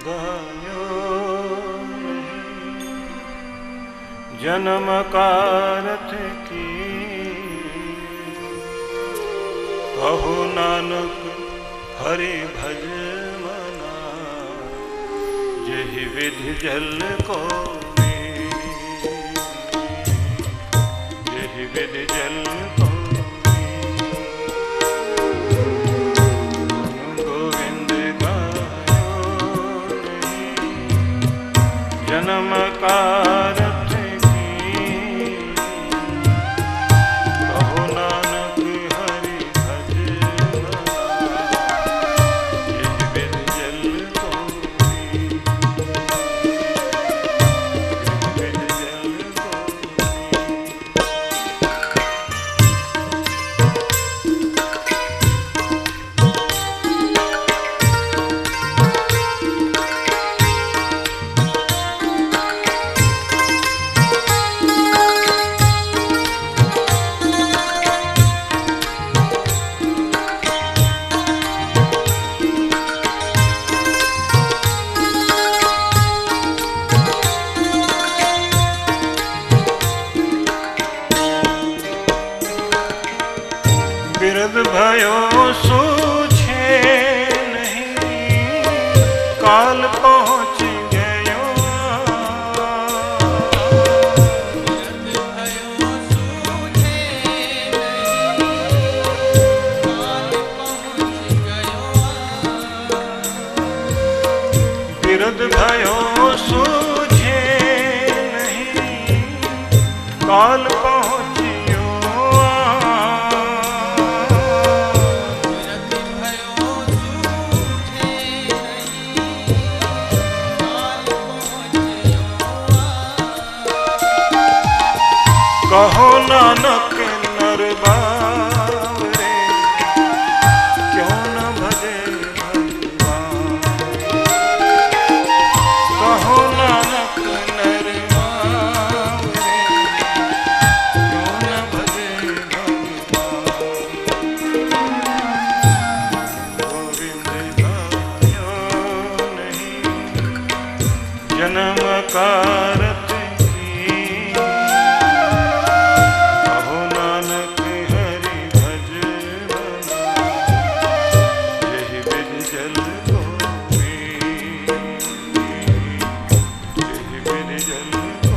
गायो जन्म कारथ की कहु नानक हरि भज मना यही विधि जल को यही विधि जल को गोविंद गायो जन्म कारथ की कहु नानक हरि भज मना यही विधि जल को विधि जल को बिरद भयो सूझे नहीं काल पहुँच गयो बिरद भयो सूझे नहीं काल पहुँच गयो बिरद भयो सूझे नहीं काल पहुँचियो बिरद भयो सूझे नहीं काल पहुँचयो कहो नानक नर बावरे क्यों न भजे भगवान कहो नानक नर बावरे क्यों न भजे भगवान गोविंद गायो नहीं जन्म कारथ की कहु नानक हरि भज मना यही विधि जल को यही विधि जल को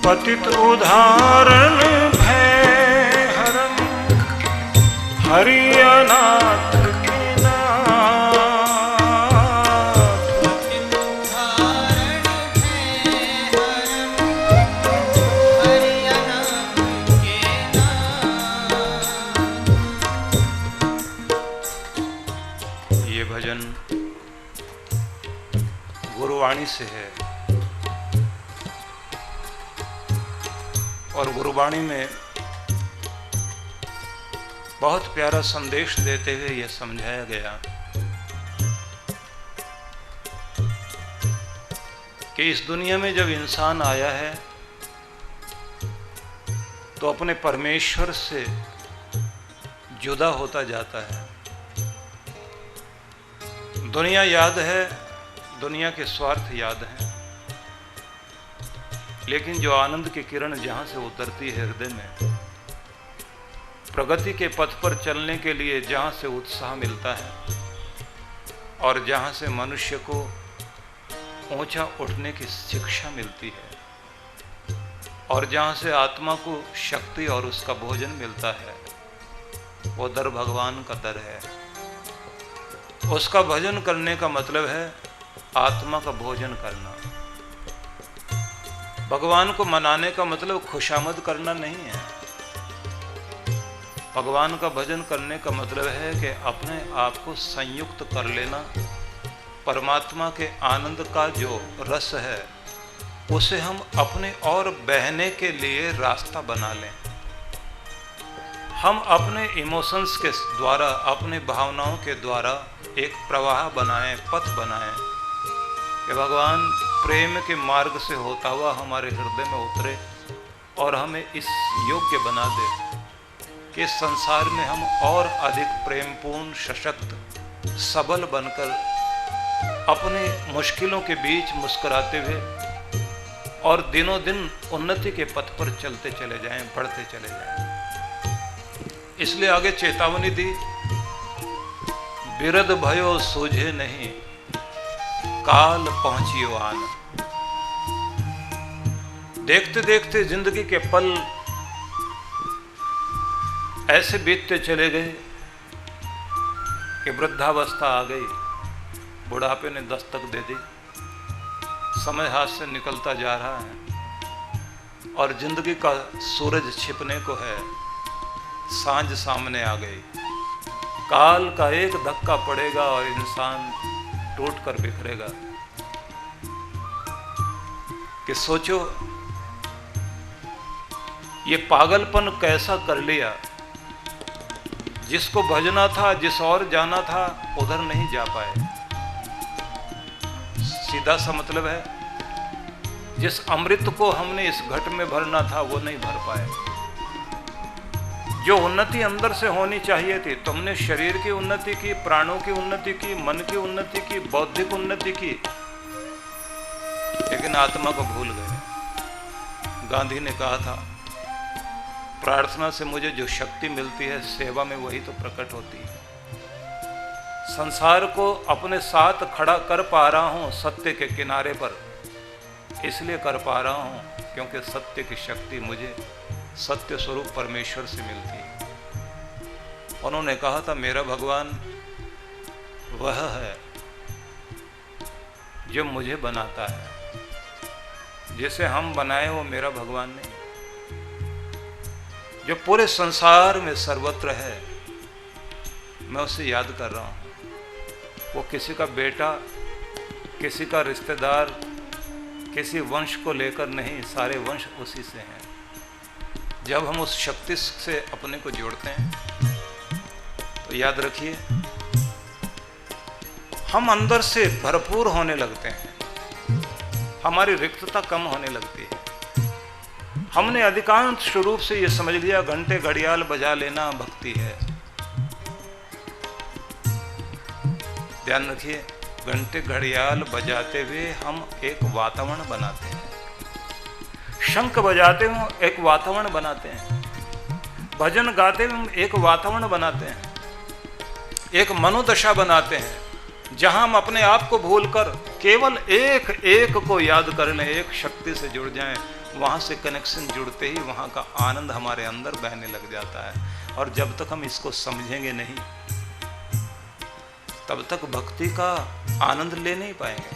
पतित उदाहरण भय हरम हरि अनाथ के नाथ धारण है हरम हरि अनाथ के नाम ये भजन गुरुवाणी से है और गुरुवाणी में बहुत प्यारा संदेश देते हुए यह समझाया गया कि इस दुनिया में जब इंसान आया है तो अपने परमेश्वर से जुदा होता जाता है। दुनिया याद है, दुनिया के स्वार्थ याद हैं, लेकिन जो आनंद की किरण जहां से उतरती है हृदय में, प्रगति के पथ पर चलने के लिए जहां से उत्साह मिलता है और जहां से मनुष्य को ऊंचा उठने की शिक्षा मिलती है और जहां से आत्मा को शक्ति और उसका भोजन मिलता है, वो दर भगवान का दर है। उसका भजन करने का मतलब है आत्मा का भोजन करना। भगवान को मनाने का मतलब खुशामद करना नहीं है। भगवान का भजन करने का मतलब है कि अपने आप को संयुक्त कर लेना, परमात्मा के आनंद का जो रस है उसे हम अपने और बहने के लिए रास्ता बना लें। हम अपने इमोशंस के द्वारा, अपने भावनाओं के द्वारा एक प्रवाह बनाएं, पथ बनाएं कि भगवान प्रेम के मार्ग से होता हुआ हमारे हृदय में उतरे और हमें इस योग्य बना दे कि संसार में हम और अधिक प्रेमपूर्ण, सशक्त, सबल बनकर अपने मुश्किलों के बीच मुस्कुराते हुए और दिनों दिन उन्नति के पथ पर चलते चले जाएं, बढ़ते चले जाएं। इसलिए आगे चेतावनी दी, बिरद भयो सूझे नहीं, काल पहुंचियो आन। देखते देखते जिंदगी के पल ऐसे बीतते चले गए कि वृद्धावस्था आ गई, बुढ़ापे ने दस्तक दे दी, समय हाथ से निकलता जा रहा है और जिंदगी का सूरज छिपने को है, सांझ सामने आ गई। काल का एक धक्का पड़ेगा और इंसान टूट कर बिखरेगा। कि सोचो ये पागलपन कैसा कर लिया, जिसको भजना था, जिस और जाना था, उधर नहीं जा पाए। सीधा सा मतलब है, जिस अमृत को हमने इस घट में भरना था वो नहीं भर पाए। जो उन्नति अंदर से होनी चाहिए थी, तुमने शरीर की उन्नति की, प्राणों की उन्नति की, मन की उन्नति की, बौद्धिक उन्नति की, लेकिन आत्मा को भूल गए। गांधी ने कहा था, प्रार्थना से मुझे जो शक्ति मिलती है, सेवा में वही तो प्रकट होती है। संसार को अपने साथ खड़ा कर पा रहा हूं सत्य के किनारे पर, इसलिए कर पा रहा हूं क्योंकि सत्य की शक्ति मुझे सत्य स्वरूप परमेश्वर से मिलती है। उन्होंने कहा था, मेरा भगवान वह है जो मुझे बनाता है, जिसे हम बनाए वो मेरा भगवान नहीं। जो पूरे संसार में सर्वत्र है, मैं उसे याद कर रहा हूं। वो किसी का बेटा, किसी का रिश्तेदार, किसी वंश को लेकर नहीं, सारे वंश उसी से हैं। जब हम उस शक्ति से अपने को जोड़ते हैं तो याद रखिए, हम अंदर से भरपूर होने लगते हैं, हमारी रिक्तता कम होने लगती है। हमने अधिकांश रूप से ये समझ लिया, घंटे घड़ियाल बजा लेना भक्ति है। ध्यान रखिए, घंटे घड़ियाल बजाते हुए हम एक वातावरण बनाते हैं, शंख बजाते हुए एक वातावरण बनाते हैं, भजन गाते हुए हम एक वातावरण बनाते हैं, एक मनोदशा बनाते हैं, जहां हम अपने आप को भूलकर केवल एक एक को याद कर लें, एक शक्ति से जुड़ जाएं। वहां से कनेक्शन जुड़ते ही वहां का आनंद हमारे अंदर बहने लग जाता है। और जब तक हम इसको समझेंगे नहीं, तब तक भक्ति का आनंद ले नहीं पाएंगे।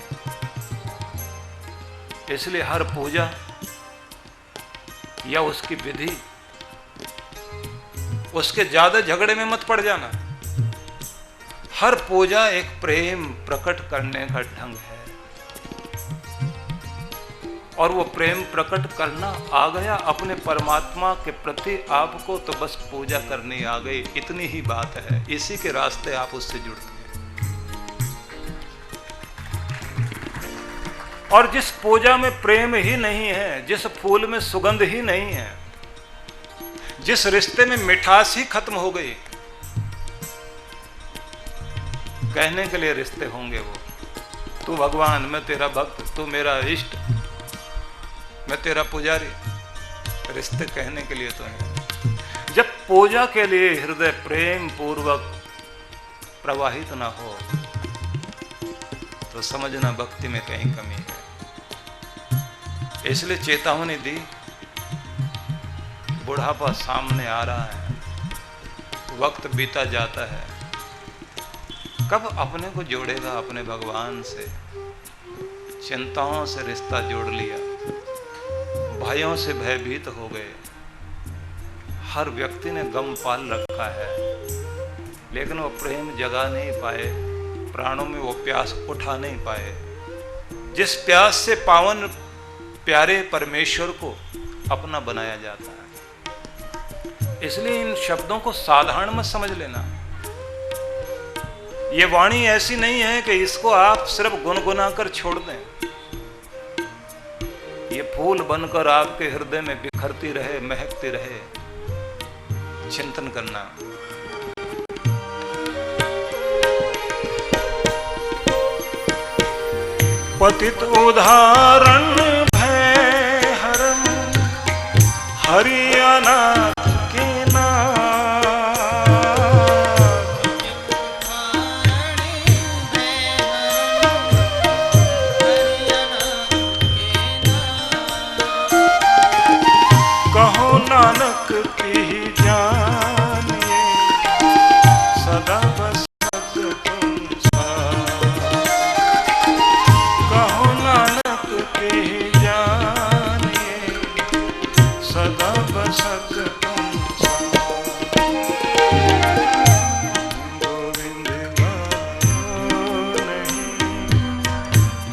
इसलिए हर पूजा या उसकी विधि, उसके ज्यादा झगड़े में मत पड़ जाना। हर पूजा एक प्रेम प्रकट करने का ढंग है, और वो प्रेम प्रकट करना आ गया अपने परमात्मा के प्रति आपको, तो बस पूजा करनी आ गई, इतनी ही बात है। इसी के रास्ते आप उससे जुड़ते हैं। और जिस पूजा में प्रेम ही नहीं है, जिस फूल में सुगंध ही नहीं है, जिस रिश्ते में मिठास ही खत्म हो गई, कहने के लिए रिश्ते होंगे वो, तू भगवान, मैं तेरा भक्त, तू मेरा इष्ट, मैं तेरा पुजारी, रिश्ते कहने के लिए तो है। जब पूजा के लिए हृदय प्रेम पूर्वक प्रवाहित ना हो, तो समझना भक्ति में कहीं कमी है। इसलिए चेतावनी दी, बुढ़ापा सामने आ रहा है, वक्त बीता जाता है, कब अपने को जोड़ेगा अपने भगवान से? चिंताओं से रिश्ता जोड़ लिया, भयों से भयभीत हो गए, हर व्यक्ति ने गम पाल रखा है, लेकिन वो प्रेम जगा नहीं पाए, प्राणों में वो प्यास उठा नहीं पाए, जिस प्यास से पावन प्यारे परमेश्वर को अपना बनाया जाता है। इसलिए इन शब्दों को साधारण मत समझ लेना। ये वाणी ऐसी नहीं है कि इसको आप सिर्फ गुनगुना कर छोड़ दें। ये फूल बनकर आपके हृदय में बिखरती रहे, महकती रहे। चिंतन करना। पतित उदाहरण भय हरम हरियाणा के नाम। कहो नानक की जानिए सदा बसत तुम साथ। कहो नानक की जानिए सदा बसत तुम साथ। गोविंद मानो नहीं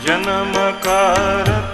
जन्म कारत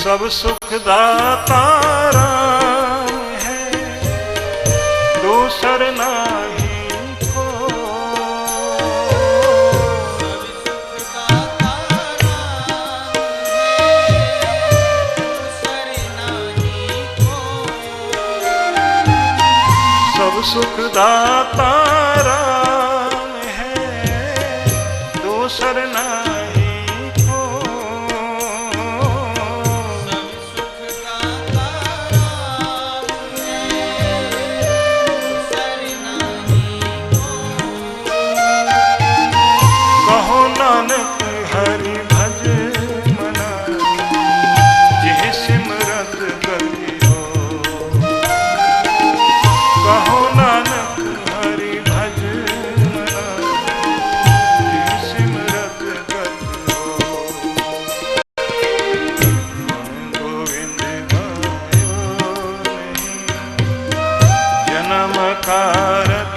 सब सुख दाता राम है, दूसर नाही को। सब सुख दाता राम है, दूसर नाही। नानक हरि भज मना, जिह सिमरत गति हो। कहो नानक हरि भज मना, जिह सिमरत गति हो। गोविंद गायो नहीं जन्म कारत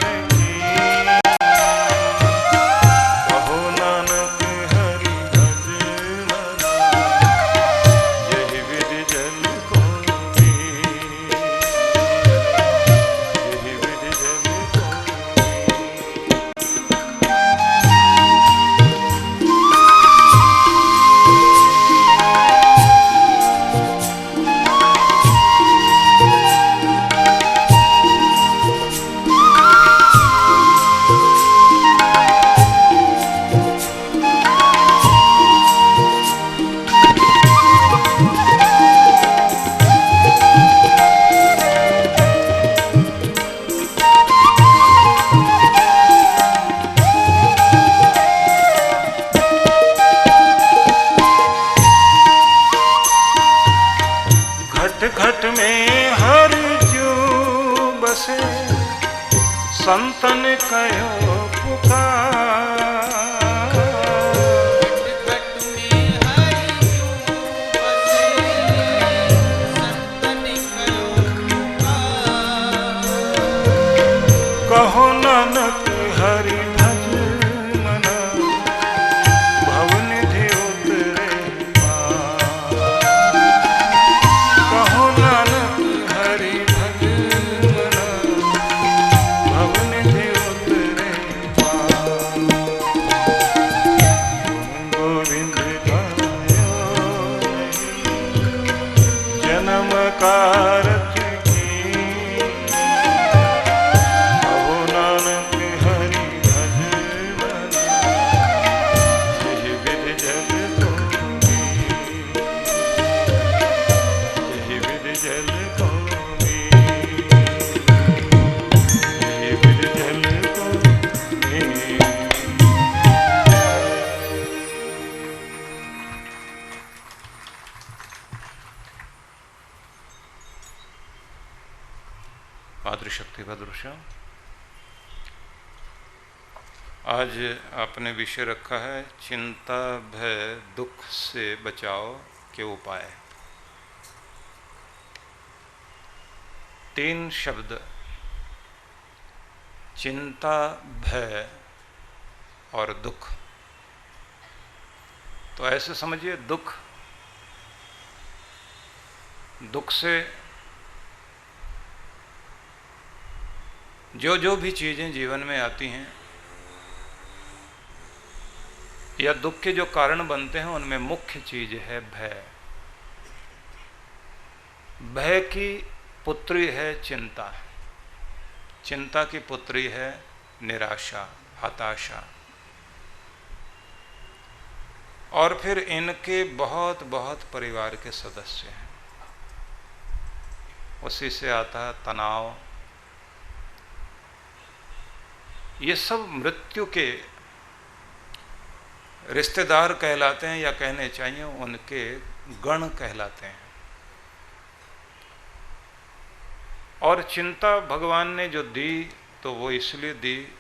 घट में हर जू बसे, संतन कयो पुकार। घट में हर जू बसे, संतन कयो पुकार। कहो नानक हरि भज मना, भवनिधि उतरे पार। कहो नानक हरि भज मना, भवनिधि उतरे पार। भक्तिभद्रुषों, आज आपने विषय रखा है चिंता भय दुख से बचाव के उपाय। 3 शब्द, चिंता भय और दुख। तो ऐसे समझिए, दुख से जो भी चीजें जीवन में आती हैं या दुख के जो कारण बनते हैं, उनमें मुख्य चीज है भय। भय की पुत्री है चिंता, चिंता की पुत्री है निराशा, हताशा। और फिर इनके बहुत बहुत परिवार के सदस्य हैं। उसी से आता है तनाव। ये सब मृत्यु के रिश्तेदार कहलाते हैं, या कहने चाहिए उनके गण कहलाते हैं। और चिंता भगवान ने जो दी तो वो इसलिए दी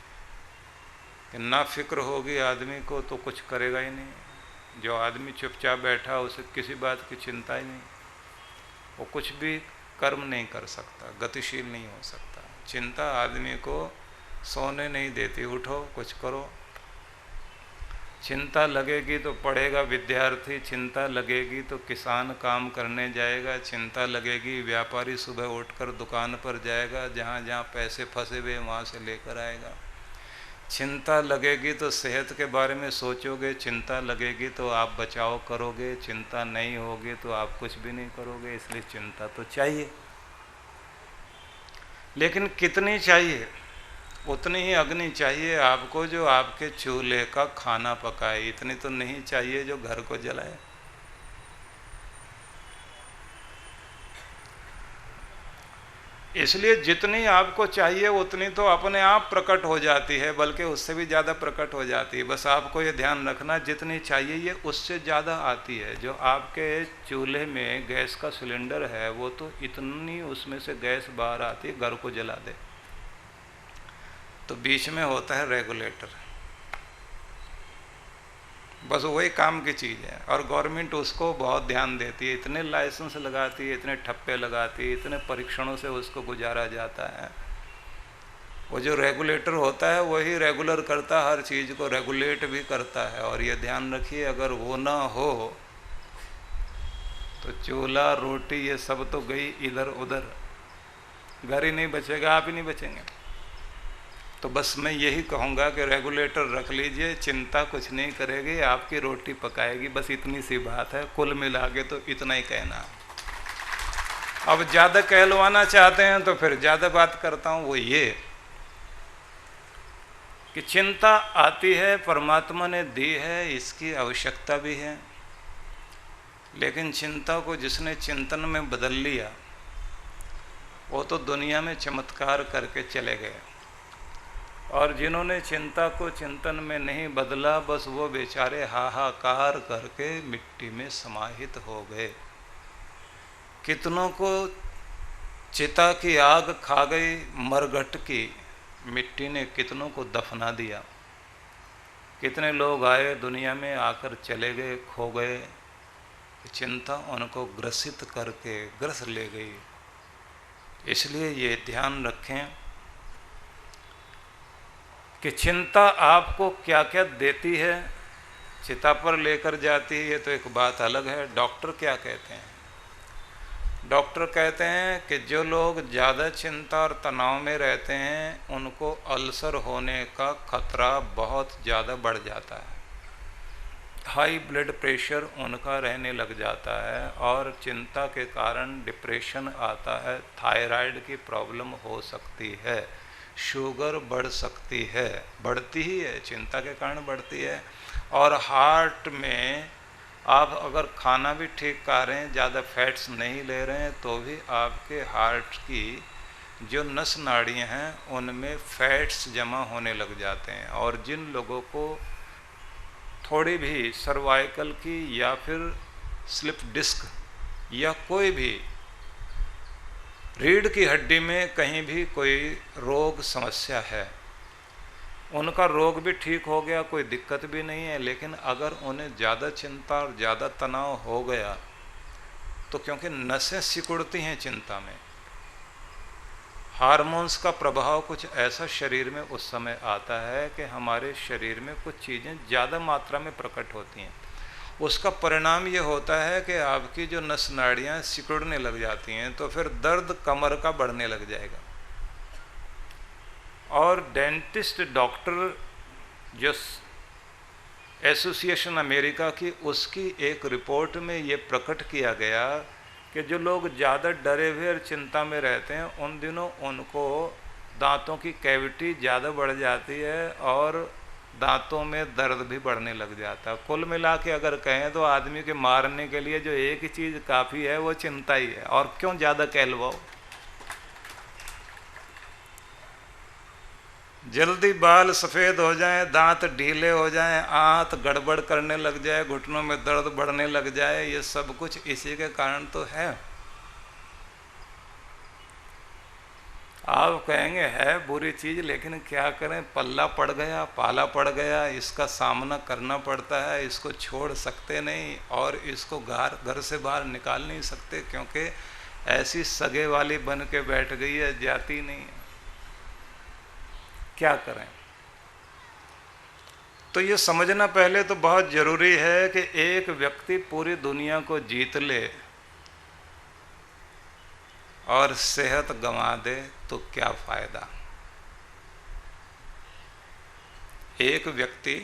कि ना फिक्र होगी आदमी को तो कुछ करेगा ही नहीं। जो आदमी चुपचाप बैठा, उसे किसी बात की चिंता ही नहीं, वो कुछ भी कर्म नहीं कर सकता, गतिशील नहीं हो सकता। चिंता आदमी को सोने नहीं देती, उठो कुछ करो। चिंता लगेगी तो पढ़ेगा विद्यार्थी, चिंता लगेगी तो किसान काम करने जाएगा, चिंता लगेगी व्यापारी सुबह उठकर दुकान पर जाएगा, जहाँ जहाँ पैसे फंसे हुए वहाँ से लेकर आएगा। चिंता लगेगी तो सेहत के बारे में सोचोगे, चिंता लगेगी तो आप बचाव करोगे, चिंता नहीं होगी तो आप कुछ भी नहीं करोगे। इसलिए चिंता तो चाहिए, लेकिन कितनी चाहिए? उतनी ही अग्नि चाहिए आपको जो आपके चूल्हे का खाना पकाए। इतनी तो नहीं चाहिए जो घर को जलाए। इसलिए जितनी आपको चाहिए उतनी तो अपने आप प्रकट हो जाती है, बल्कि उससे भी ज़्यादा प्रकट हो जाती है। बस आपको ये ध्यान रखना, जितनी चाहिए ये उससे ज़्यादा आती है। जो आपके चूल्हे में गैस का सिलेंडर है, वो तो इतनी उसमें से गैस बाहर आती है, घर को जला दे। तो बीच में होता है रेगुलेटर, बस वही काम की चीज़ है। और गवर्नमेंट उसको बहुत ध्यान देती है, इतने लाइसेंस लगाती है, इतने ठप्पे लगाती है, इतने परीक्षणों से उसको गुजारा जाता है। वो जो रेगुलेटर होता है वही रेगुलर करता है, हर चीज़ को रेगुलेट भी करता है। और ये ध्यान रखिए, अगर वो ना हो तो चूल्हा रोटी ये सब तो गई इधर उधर, घर ही नहीं बचेगा, आप ही नहीं बचेंगे। तो बस मैं यही कहूँगा कि रेगुलेटर रख लीजिए, चिंता कुछ नहीं करेगी, आपकी रोटी पकाएगी। बस इतनी सी बात है, कुल मिला के तो इतना ही कहना। अब ज़्यादा कहलवाना चाहते हैं तो फिर ज़्यादा बात करता हूँ। वो ये कि चिंता आती है, परमात्मा ने दी है, इसकी आवश्यकता भी है। लेकिन चिंता को जिसने चिंतन में बदल लिया, वो तो दुनिया में चमत्कार करके चले गए। और जिन्होंने चिंता को चिंतन में नहीं बदला, बस वो बेचारे हाहाकार करके मिट्टी में समाहित हो गए। कितनों को चिता की आग खा गई, मरघट की मिट्टी ने कितनों को दफना दिया। कितने लोग आए दुनिया में, आकर चले गए, खो गए। चिंता उनको ग्रसित करके ग्रस ले गई। इसलिए ये ध्यान रखें कि चिंता आपको क्या क्या देती है। चिता पर लेकर जाती है, ये तो एक बात अलग है। डॉक्टर क्या कहते हैं? डॉक्टर कहते हैं कि जो लोग ज़्यादा चिंता और तनाव में रहते हैं, उनको अल्सर होने का खतरा बहुत ज़्यादा बढ़ जाता है। हाई ब्लड प्रेशर उनका रहने लग जाता है, और चिंता के कारण डिप्रेशन आता है, थायराइड की प्रॉब्लम हो सकती है, शुगर बढ़ सकती है, बढ़ती ही है, चिंता के कारण बढ़ती है। और हार्ट में आप अगर खाना भी ठीक खा रहे हैं, ज़्यादा फैट्स नहीं ले रहे हैं, तो भी आपके हार्ट की जो नस नाड़ियाँ हैं उनमें फैट्स जमा होने लग जाते हैं। और जिन लोगों को थोड़ी भी सर्वाइकल की या फिर स्लिप डिस्क या कोई भी रीढ़ की हड्डी में कहीं भी कोई रोग समस्या है, उनका रोग भी ठीक हो गया, कोई दिक्कत भी नहीं है, लेकिन अगर उन्हें ज़्यादा चिंता और ज़्यादा तनाव हो गया तो क्योंकि नसें सिकुड़ती हैं चिंता में, हार्मोन्स का प्रभाव कुछ ऐसा शरीर में उस समय आता है कि हमारे शरीर में कुछ चीज़ें ज़्यादा मात्रा में प्रकट होती हैं। उसका परिणाम ये होता है कि आपकी जो नस नाड़ियाँ सिकुड़ने लग जाती हैं, तो फिर दर्द कमर का बढ़ने लग जाएगा। और डेंटिस्ट डॉक्टर जो एसोसिएशन अमेरिका की, उसकी एक रिपोर्ट में ये प्रकट किया गया कि जो लोग ज़्यादा डरे हुए और चिंता में रहते हैं, उन दिनों उनको दांतों की कैविटी ज़्यादा बढ़ जाती है और दांतों में दर्द भी बढ़ने लग जाता है। कुल मिला के अगर कहें तो आदमी के मारने के लिए जो एक ही चीज़ काफ़ी है वो चिंता ही है, और क्यों ज़्यादा कहलवाओ। जल्दी बाल सफ़ेद हो जाएं, दांत ढीले हो जाएं, आंत गड़बड़ करने लग जाए, घुटनों में दर्द बढ़ने लग जाए, ये सब कुछ इसी के कारण तो है। आप कहेंगे है बुरी चीज़, लेकिन क्या करें, पल्ला पड़ गया, पाला पड़ गया, इसका सामना करना पड़ता है, इसको छोड़ सकते नहीं और इसको घर से बाहर निकाल नहीं सकते, क्योंकि ऐसी सगे वाली बन के बैठ गई है, जाती नहीं है। क्या करें? तो ये समझना पहले तो बहुत जरूरी है कि एक व्यक्ति पूरी दुनिया को जीत ले और सेहत गंवा दे तो क्या फायदा। एक व्यक्ति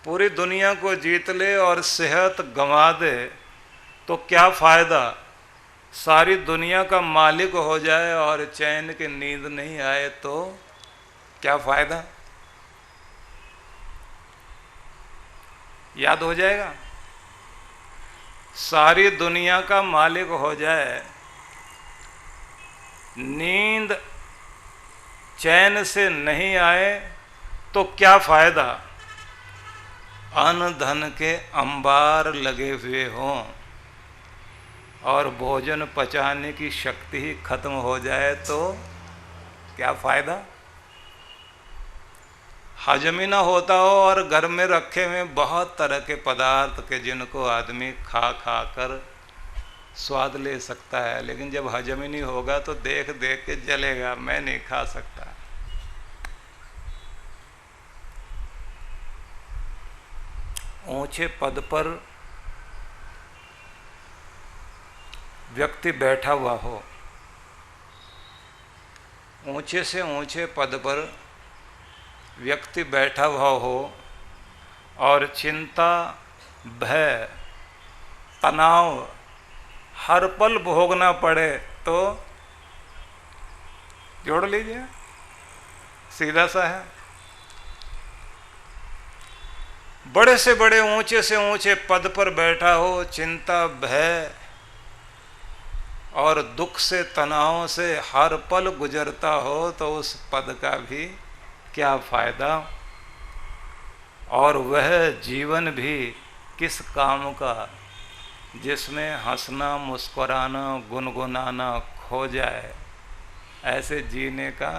पूरी दुनिया को जीत ले और सेहत गंवा दे तो क्या फायदा। सारी दुनिया का मालिक हो जाए और चैन की नींद नहीं आए तो क्या फायदा। याद हो जाएगा। सारी दुनिया का मालिक हो जाए, नींद चैन से नहीं आए तो क्या फायदा। अन्न धन के अंबार लगे हुए हों और भोजन पचाने की शक्ति ही खत्म हो जाए तो क्या फायदा। हजम ही ना होता हो और घर में रखे हुए बहुत तरह के पदार्थ के जिनको आदमी खा खा कर स्वाद ले सकता है, लेकिन जब हजम ही नहीं होगा तो देख देख के जलेगा, मैं नहीं खा सकता। ऊंचे पद पर व्यक्ति बैठा हुआ हो, ऊंचे से ऊंचे पद पर व्यक्ति बैठा हुआ हो और चिंता, भय, तनाव हर पल भोगना पड़े तो जोड़ लीजिए, सीधा सा है। बड़े से बड़े ऊंचे से ऊंचे पद पर बैठा हो, चिंता, भय और दुख से, तनाव से हर पल गुजरता हो तो उस पद का भी क्या फायदा। और वह जीवन भी किस काम का जिसमें हंसना, मुस्कुराना, गुनगुनाना खो जाए। ऐसे जीने का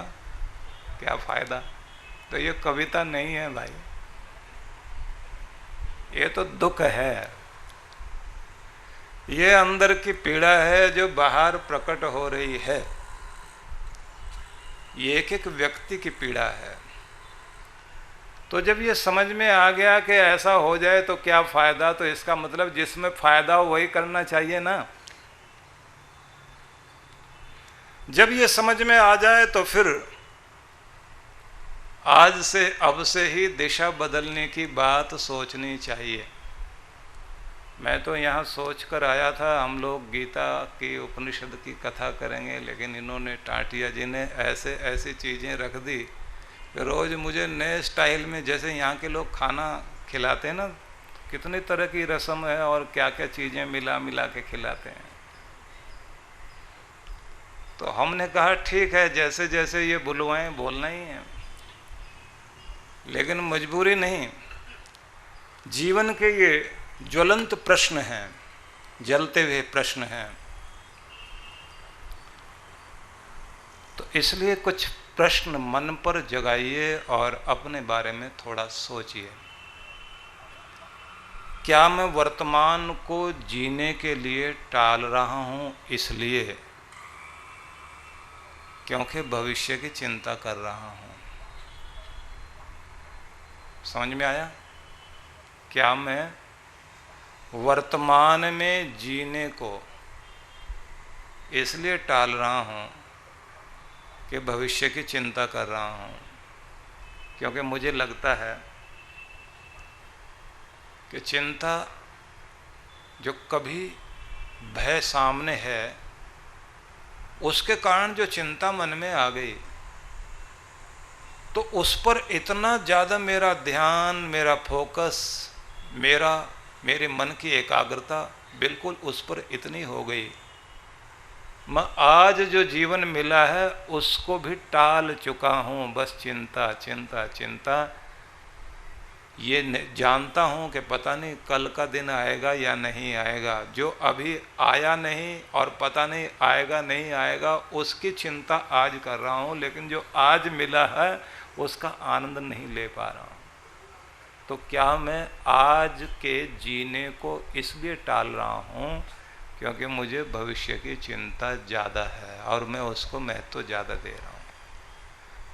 क्या फायदा। तो ये कविता नहीं है भाई, ये तो दुख है, ये अंदर की पीड़ा है जो बाहर प्रकट हो रही है। ये एक एक व्यक्ति की पीड़ा है। तो जब ये समझ में आ गया कि ऐसा हो जाए तो क्या फायदा, तो इसका मतलब जिसमें फायदा हो वही करना चाहिए ना। जब ये समझ में आ जाए तो फिर आज से, अब से ही दिशा बदलने की बात सोचनी चाहिए। मैं तो यहाँ सोच कर आया था हम लोग गीता की, उपनिषद की कथा करेंगे, लेकिन इन्होंने, टाटिया जी ने ऐसे ऐसी चीज़ें रख दी कि रोज़ मुझे नए स्टाइल में, जैसे यहाँ के लोग खाना खिलाते हैं ना, कितनी तरह की रस्म है और क्या क्या चीज़ें मिला मिला के खिलाते हैं। तो हमने कहा ठीक है, जैसे जैसे ये बुलवाएं बोलना ही है, लेकिन मजबूरी नहीं। जीवन के ये ज्वलंत प्रश्न हैं, जलते हुए प्रश्न हैं। इसलिए कुछ प्रश्न मन पर जगाइए और अपने बारे में थोड़ा सोचिए। क्या मैं वर्तमान को जीने के लिए टाल रहा हूं इसलिए क्योंकि भविष्य की चिंता कर रहा हूं? समझ में आया? क्या मैं वर्तमान में जीने को इसलिए टाल रहा हूं कि भविष्य की चिंता कर रहा हूं? क्योंकि मुझे लगता है कि चिंता जो कभी भय सामने है उसके कारण जो चिंता मन में आ गई तो उस पर इतना ज़्यादा मेरा ध्यान, मेरा फोकस, मेरे मन की एकाग्रता बिल्कुल उस पर इतनी हो गई, मैं आज जो जीवन मिला है उसको भी टाल चुका हूँ। बस चिंता चिंता चिंता। ये जानता हूँ कि पता नहीं कल का दिन आएगा या नहीं आएगा। जो अभी आया नहीं और पता नहीं आएगा नहीं आएगा उसकी चिंता आज कर रहा हूँ, लेकिन जो आज मिला है उसका आनंद नहीं ले पा रहा हूँ। तो क्या मैं आज के जीने को इसलिए टाल रहा हूँ क्योंकि मुझे भविष्य की चिंता ज़्यादा है और मैं उसको महत्व ज़्यादा दे रहा हूँ?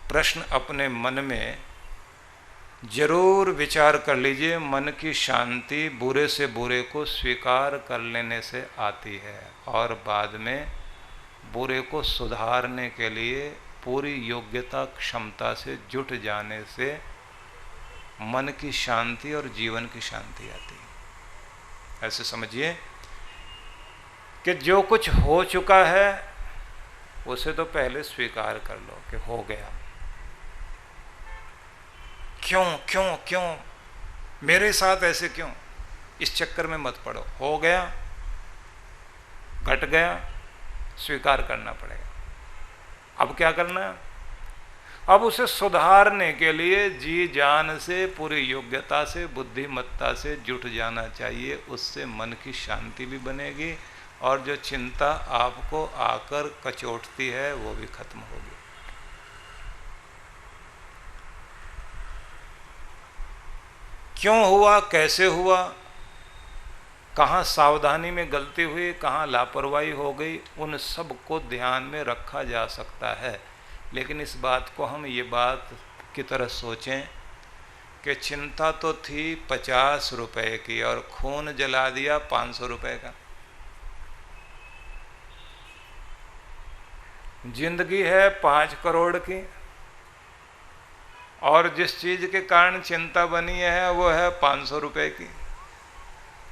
प्रश्न अपने मन में जरूर विचार कर लीजिए। मन की शांति बुरे से बुरे को स्वीकार कर लेने से आती है और बाद में बुरे को सुधारने के लिए पूरी योग्यता क्षमता से जुट जाने से मन की शांति और जीवन की शांति आती है। ऐसे समझिए कि जो कुछ हो चुका है उसे तो पहले स्वीकार कर लो कि हो गया। क्यों क्यों क्यों मेरे साथ ऐसे क्यों, इस चक्कर में मत पड़ो। हो गया, घट गया, स्वीकार करना पड़ेगा। अब क्या करना है? अब उसे सुधारने के लिए जी जान से, पूरी योग्यता से, बुद्धिमत्ता से जुट जाना चाहिए। उससे मन की शांति भी बनेगी और जो चिंता आपको आकर कचोटती है वो भी खत्म होगी। क्यों हुआ, कैसे हुआ, कहाँ सावधानी में गलती हुई, कहाँ लापरवाही हो गई, उन सब को ध्यान में रखा जा सकता है। लेकिन इस बात को हम ये बात की तरह सोचें कि चिंता तो थी 50 रुपए की और खून जला दिया 500 रुपए का। जिंदगी है 5 करोड़ की और जिस चीज के कारण चिंता बनी है वो है 500 रुपए की।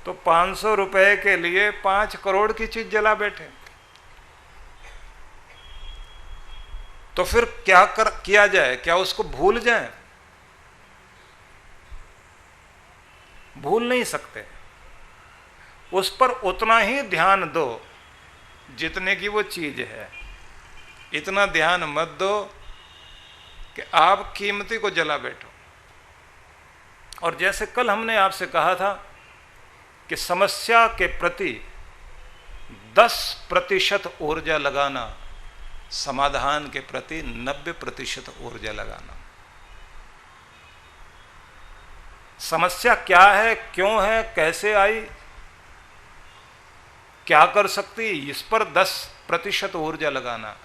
तो 500 रुपए के लिए 5 करोड़ की चीज जला बैठे। तो फिर क्या किया जाए? क्या उसको भूल जाए? भूल नहीं सकते। उस पर उतना ही ध्यान दो जितने की वो चीज है। इतना ध्यान मत दो कि आप कीमती को जला बैठो। और जैसे कल हमने आपसे कहा था कि समस्या के प्रति 10% ऊर्जा लगाना, समाधान के प्रति 90% ऊर्जा लगाना। समस्या क्या है, क्यों है, कैसे आई, क्या कर सकती, इस पर 10% ऊर्जा लगाना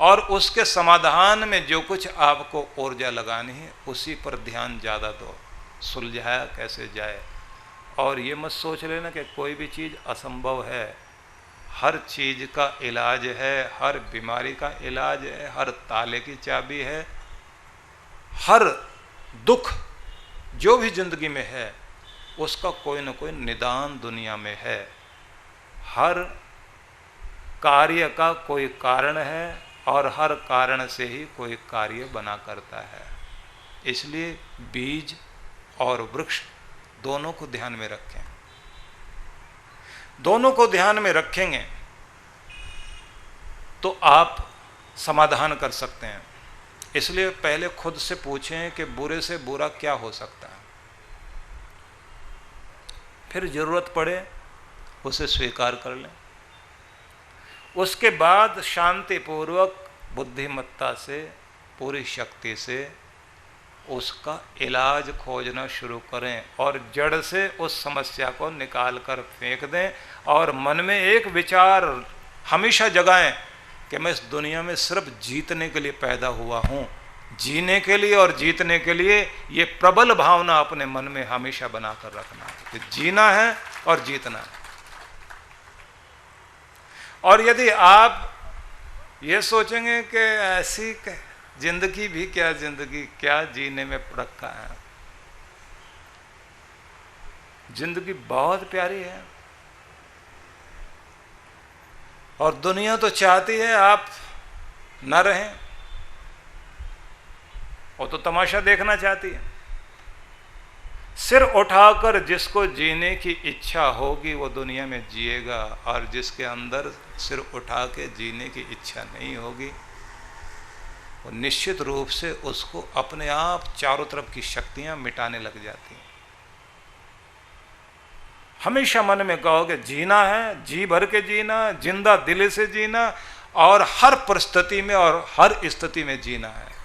और उसके समाधान में जो कुछ आपको ऊर्जा लगानी है उसी पर ध्यान ज़्यादा दो। सुलझाया कैसे जाए। और ये मत सोच लेना कि कोई भी चीज़ असंभव है। हर चीज़ का इलाज है, हर बीमारी का इलाज है, हर ताले की चाबी है। हर दुख जो भी जिंदगी में है उसका कोई ना कोई निदान दुनिया में है। हर कार्य का कोई कारण है और हर कारण से ही कोई कार्य बना करता है। इसलिए बीज और वृक्ष दोनों को ध्यान में रखें। दोनों को ध्यान में रखेंगे तो आप समाधान कर सकते हैं। इसलिए पहले खुद से पूछें कि बुरे से बुरा क्या हो सकता है, फिर जरूरत पड़े उसे स्वीकार कर लें। उसके बाद शांतिपूर्वक बुद्धिमत्ता से, पूरी शक्ति से उसका इलाज खोजना शुरू करें और जड़ से उस समस्या को निकाल कर फेंक दें और मन में एक विचार हमेशा जगाएं कि मैं इस दुनिया में सिर्फ जीतने के लिए पैदा हुआ हूं। जीने के लिए और जीतने के लिए ये प्रबल भावना अपने मन में हमेशा बनाकर रखना है कि जीना है और जीतना है। और यदि आप ये सोचेंगे कि ऐसी जिंदगी भी क्या जिंदगी, क्या जीने में रखा है, जिंदगी बहुत प्यारी है और दुनिया तो चाहती है आप न रहें, वो तो तमाशा देखना चाहती है। सिर उठाकर जिसको जीने की इच्छा होगी वो दुनिया में जिएगा और जिसके अंदर सिर उठा के जीने की इच्छा नहीं होगी वो निश्चित रूप से उसको अपने आप चारों तरफ की शक्तियां मिटाने लग जाती हैं। हमेशा मन में कहो कि जीना है, जी भर के जीना, जिंदा दिल से जीना और हर परिस्थिति में और हर स्थिति में जीना है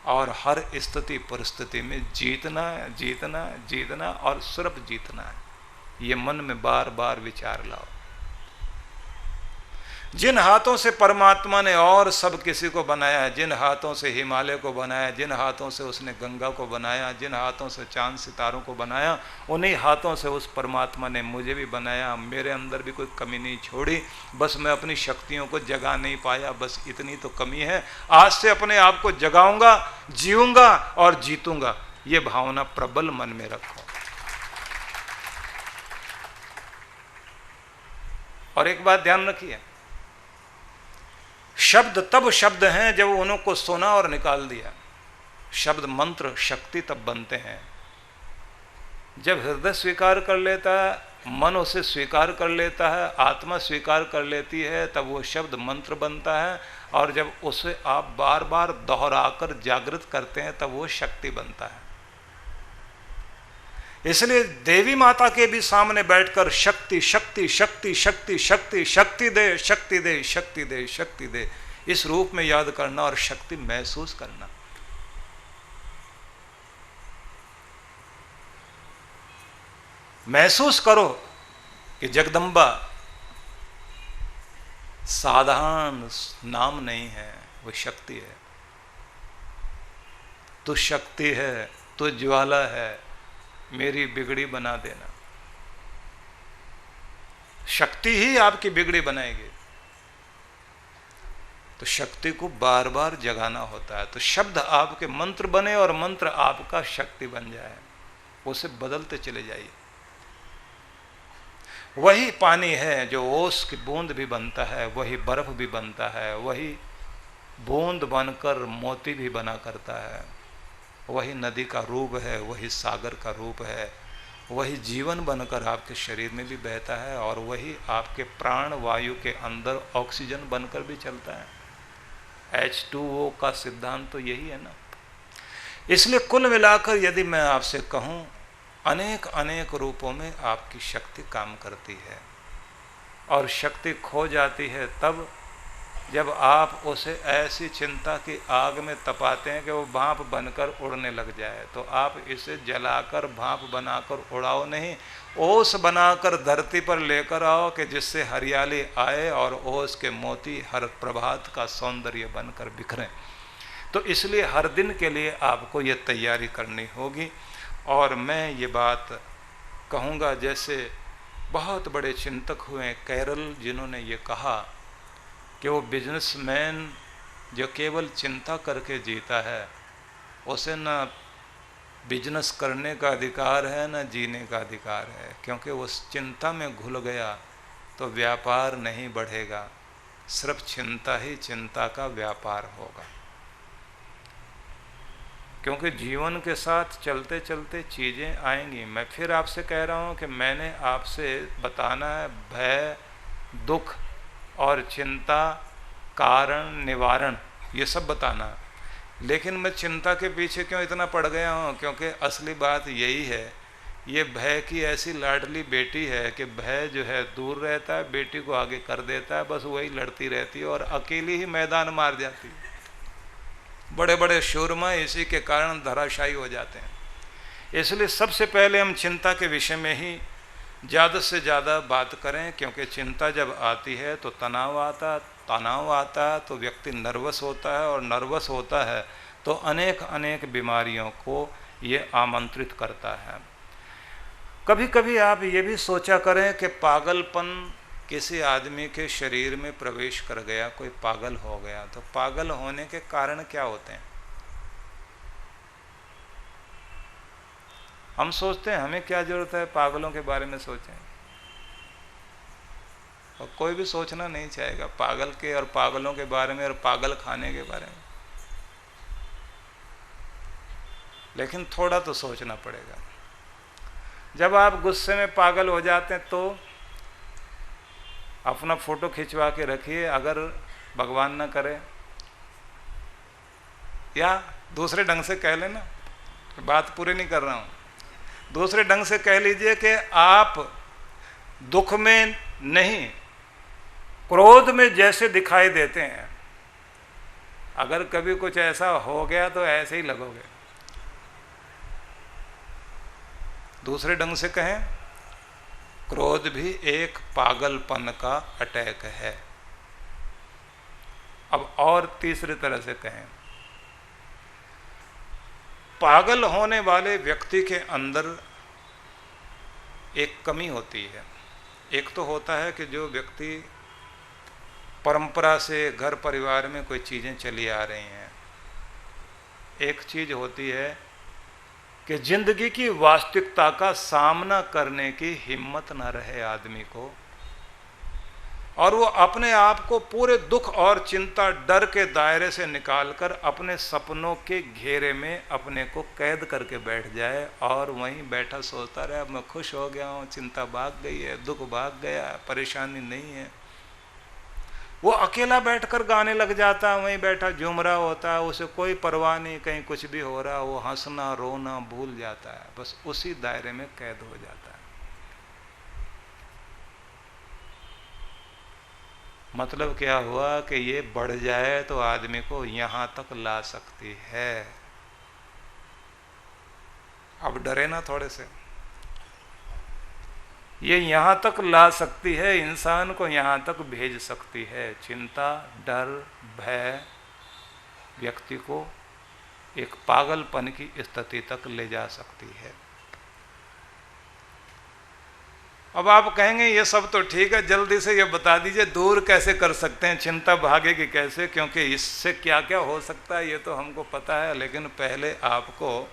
और हर स्थिति परिस्थिति में जीतना जीतना जीतना और सिर्फ जीतना है। ये मन में बार बार विचार लाओ। जिन हाथों से परमात्मा ने और सब किसी को बनाया, जिन हाथों से हिमालय को बनाया, जिन हाथों से उसने गंगा को बनाया, जिन हाथों से चांद सितारों को बनाया, उन्हीं हाथों से उस परमात्मा ने मुझे भी बनाया। मेरे अंदर भी कोई कमी नहीं छोड़ी, बस मैं अपनी शक्तियों को जगा नहीं पाया, बस इतनी तो कमी है। आज से अपने आप को जगाऊंगा, जीऊंगा और जीतूंगा। ये भावना प्रबल मन में रखो। और एक बात ध्यान रखिए, शब्द तब शब्द हैं जब उनको सुना और निकाल दिया। शब्द मंत्र शक्ति तब बनते हैं जब हृदय स्वीकार कर लेता है, मन उसे स्वीकार कर लेता है, आत्मा स्वीकार कर लेती है, तब वो शब्द मंत्र बनता है। और जब उसे आप बार बार दोहराकर जागृत करते हैं तब वो शक्ति बनता है। इसलिए देवी माता के भी सामने बैठकर शक्ति शक्ति शक्ति शक्ति शक्ति शक्ति दे, शक्ति दे, शक्ति दे, शक्ति दे, इस रूप में याद करना और शक्ति महसूस करना। महसूस करो कि जगदम्बा साधारण नाम नहीं है, वो शक्ति है। तू शक्ति है, तू ज्वाला है, मेरी बिगड़ी बना देना। शक्ति ही आपकी बिगड़ी बनाएगी। तो शक्ति को बार बार जगाना होता है। तो शब्द आपके मंत्र बने और मंत्र आपका शक्ति बन जाए, उसे बदलते चले जाइए। वही पानी है जो ओस की बूंद भी बनता है, वही बर्फ भी बनता है, वही बूंद बनकर मोती भी बना करता है, वही नदी का रूप है, वही सागर का रूप है, वही जीवन बनकर आपके शरीर में भी बहता है और वही आपके प्राण वायु के अंदर ऑक्सीजन बनकर भी चलता है। H2O का सिद्धांत तो यही है ना। इसलिए कुल मिलाकर यदि मैं आपसे कहूं, अनेक अनेक रूपों में आपकी शक्ति काम करती है और शक्ति खो जाती है तब जब आप उसे ऐसी चिंता की आग में तपाते हैं कि वो भाप बनकर उड़ने लग जाए। तो आप इसे जलाकर भाप बनाकर उड़ाओ नहीं, ओस बनाकर धरती पर लेकर आओ कि जिससे हरियाली आए और ओस के मोती हर प्रभात का सौंदर्य बनकर बिखरें। तो इसलिए हर दिन के लिए आपको ये तैयारी करनी होगी। और मैं ये बात कहूँगा, जैसे बहुत बड़े चिंतक हुए कैरल, जिन्होंने ये कहा कि वो बिजनेसमैन जो केवल चिंता करके जीता है उसे न बिजनेस करने का अधिकार है न जीने का अधिकार है, क्योंकि उस चिंता में घुल गया तो व्यापार नहीं बढ़ेगा, सिर्फ चिंता ही चिंता का व्यापार होगा। क्योंकि जीवन के साथ चलते चलते चीज़ें आएंगी। मैं फिर आपसे कह रहा हूँ कि मैंने आपसे बताना है भय, दुख और चिंता, कारण, निवारण, ये सब बताना। लेकिन मैं चिंता के पीछे क्यों इतना पड़ गया हूँ, क्योंकि असली बात यही है ये भय की ऐसी लाडली बेटी है कि भय जो है दूर रहता है, बेटी को आगे कर देता है, बस वही लड़ती रहती है और अकेली ही मैदान मार जाती है। बड़े बड़े शूरमा इसी के कारण धराशायी हो जाते हैं। इसलिए सबसे पहले हम चिंता के विषय में ही ज़्यादा से ज़्यादा बात करें, क्योंकि चिंता जब आती है तो तनाव आता है तो व्यक्ति नर्वस होता है, और नर्वस होता है तो अनेक अनेक बीमारियों को ये आमंत्रित करता है। कभी कभी आप ये भी सोचा करें कि पागलपन किसी आदमी के शरीर में प्रवेश कर गया, कोई पागल हो गया, तो पागल होने के कारण क्या होते हैं? हम सोचते हैं हमें क्या जरूरत है पागलों के बारे में सोचें, और कोई भी सोचना नहीं चाहेगा पागल के और पागलों के बारे में और पागल खाने के बारे में। लेकिन थोड़ा तो सोचना पड़ेगा। जब आप गुस्से में पागल हो जाते हैं तो अपना फोटो खिंचवा के रखिए, अगर भगवान न करे, या दूसरे ढंग से कह लेना, बात पूरी नहीं कर रहा हूं, दूसरे ढंग से कह लीजिए कि आप दुख में नहीं, क्रोध में जैसे दिखाई देते हैं, अगर कभी कुछ ऐसा हो गया तो ऐसे ही लगोगे। दूसरे ढंग से कहें, क्रोध भी एक पागलपन का अटैक है। अब और तीसरी तरह से कहें, पागल होने वाले व्यक्ति के अंदर एक कमी होती है। एक तो होता है कि जो व्यक्ति परंपरा से घर परिवार में कोई चीज़ें चली आ रही हैं, एक चीज़ होती है कि जिंदगी की वास्तविकता का सामना करने की हिम्मत न रहे आदमी को, और वो अपने आप को पूरे दुख और चिंता डर के दायरे से निकालकर अपने सपनों के घेरे में अपने को कैद करके बैठ जाए, और वहीं बैठा सोचता रहे अब मैं खुश हो गया हूँ, चिंता भाग गई है, दुख भाग गया, परेशानी नहीं है। वो अकेला बैठकर गाने लग जाता है, वहीं बैठा झूम रहा होता है, उसे कोई परवाह नहीं कहीं कुछ भी हो रहा, वो हंसना रोना भूल जाता है, बस उसी दायरे में कैद हो जाता है। मतलब क्या हुआ कि ये बढ़ जाए तो आदमी को यहां तक ला सकती है। अब डरे ना थोड़े से, ये यहां तक ला सकती है, इंसान को यहां तक भेज सकती है। चिंता, डर, भय व्यक्ति को एक पागलपन की स्थिति तक ले जा सकती है। अब आप कहेंगे ये सब तो ठीक है, जल्दी से ये बता दीजिए दूर कैसे कर सकते हैं, चिंता भागेगी कैसे, क्योंकि इससे क्या क्या हो सकता है ये तो हमको पता है। लेकिन पहले आपको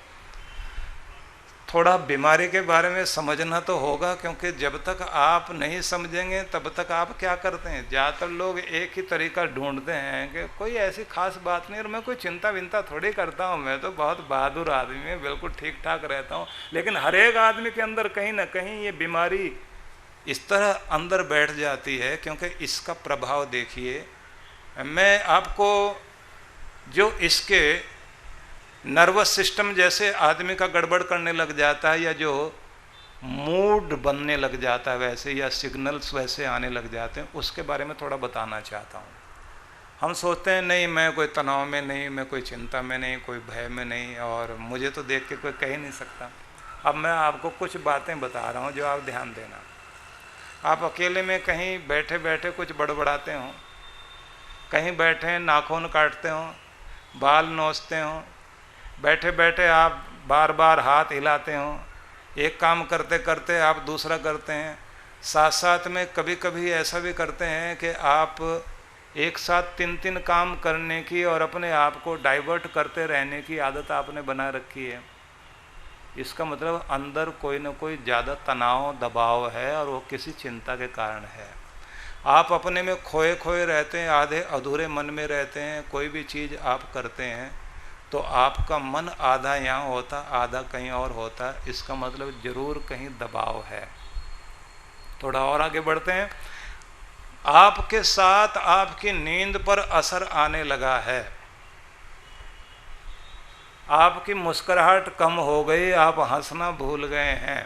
थोड़ा बीमारी के बारे में समझना तो होगा, क्योंकि जब तक आप नहीं समझेंगे तब तक आप क्या करते हैं। ज़्यादातर लोग एक ही तरीका ढूंढते हैं कि कोई ऐसी खास बात नहीं, और मैं कोई चिंता विंता थोड़ी करता हूँ, मैं तो बहुत बहादुर आदमी हूँ, बिल्कुल ठीक ठाक रहता हूँ। लेकिन हर एक आदमी के अंदर कहीं ना कहीं ये बीमारी इस तरह अंदर बैठ जाती है, क्योंकि इसका प्रभाव देखिए। मैं आपको जो इसके नर्वस सिस्टम जैसे आदमी का गड़बड़ करने लग जाता है, या जो मूड बनने लग जाता है वैसे, या सिग्नल्स वैसे आने लग जाते हैं, उसके बारे में थोड़ा बताना चाहता हूँ। हम सोचते हैं नहीं मैं कोई तनाव में नहीं, मैं कोई चिंता में नहीं, कोई भय में नहीं, और मुझे तो देख के कोई कह ही नहीं सकता। अब मैं आपको कुछ बातें बता रहा हूँ जो आप ध्यान देना। आप अकेले में कहीं बैठे बैठे कुछ बड़बड़ाते हो, कहीं बैठे नाखून काटते हो, बाल नोचते हो, बैठे बैठे आप बार बार हाथ हिलाते हो, एक काम करते करते आप दूसरा करते हैं, साथ साथ में कभी कभी ऐसा भी करते हैं कि आप एक साथ तीन तीन काम करने की और अपने आप को डाइवर्ट करते रहने की आदत आपने बना रखी है। इसका मतलब अंदर कोई ना कोई ज़्यादा तनाव दबाव है, और वो किसी चिंता के कारण है। आप अपने में खोए खोए रहते हैं, आधे अधूरे मन में रहते हैं। कोई भी चीज़ आप करते हैं तो आपका मन आधा यहाँ होता, आधा कहीं और होता। इसका मतलब जरूर कहीं दबाव है। थोड़ा और आगे बढ़ते हैं। आपके साथ आपकी नींद पर असर आने लगा है, आपकी मुस्कुराहट कम हो गई, आप हंसना भूल गए हैं।